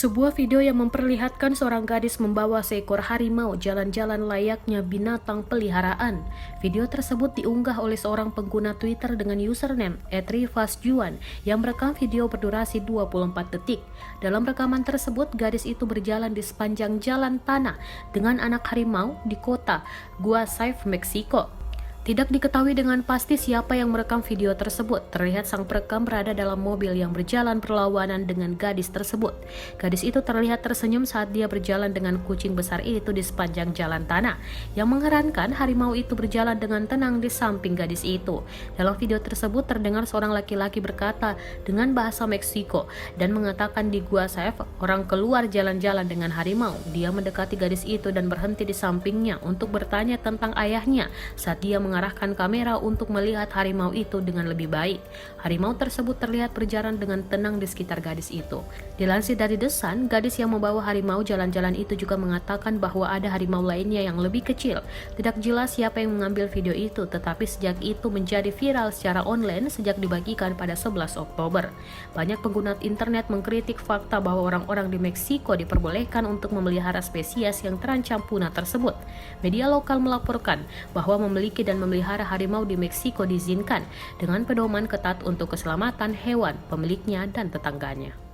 Sebuah video yang memperlihatkan seorang gadis membawa seekor harimau jalan-jalan layaknya binatang peliharaan. Video tersebut diunggah oleh seorang pengguna Twitter dengan username @rivasjuan yang merekam video berdurasi 24 detik. Dalam rekaman tersebut, gadis itu berjalan di sepanjang jalan tanah dengan anak harimau di kota Guasave, Meksiko. Tidak diketahui dengan pasti siapa yang merekam video tersebut. Terlihat sang perekam berada dalam mobil yang berjalan berlawanan dengan gadis tersebut. Gadis itu terlihat tersenyum saat dia berjalan dengan kucing besar itu di sepanjang jalan tanah. Yang mengherankan, harimau itu berjalan dengan tenang di samping gadis itu. Dalam video tersebut terdengar seorang laki-laki berkata dengan bahasa Meksiko dan mengatakan di Guasave, orang keluar jalan-jalan dengan harimau. Dia mendekati gadis itu dan berhenti di sampingnya untuk bertanya tentang ayahnya saat dia mengarahkan kamera untuk melihat harimau itu dengan lebih baik. Harimau tersebut terlihat berjalan dengan tenang di sekitar gadis itu. Dilansir dari The Sun, gadis yang membawa harimau jalan-jalan itu juga mengatakan bahwa ada harimau lainnya yang lebih kecil. Tidak jelas siapa yang mengambil video itu, tetapi sejak itu menjadi viral secara online sejak dibagikan pada 11 Oktober. Banyak pengguna internet mengkritik fakta bahwa orang-orang di Meksiko diperbolehkan untuk memelihara spesies yang terancam punah tersebut. Media lokal melaporkan bahwa memiliki dan memelihara harimau di Meksiko diizinkan dengan pedoman ketat untuk keselamatan hewan, pemiliknya, dan tetangganya.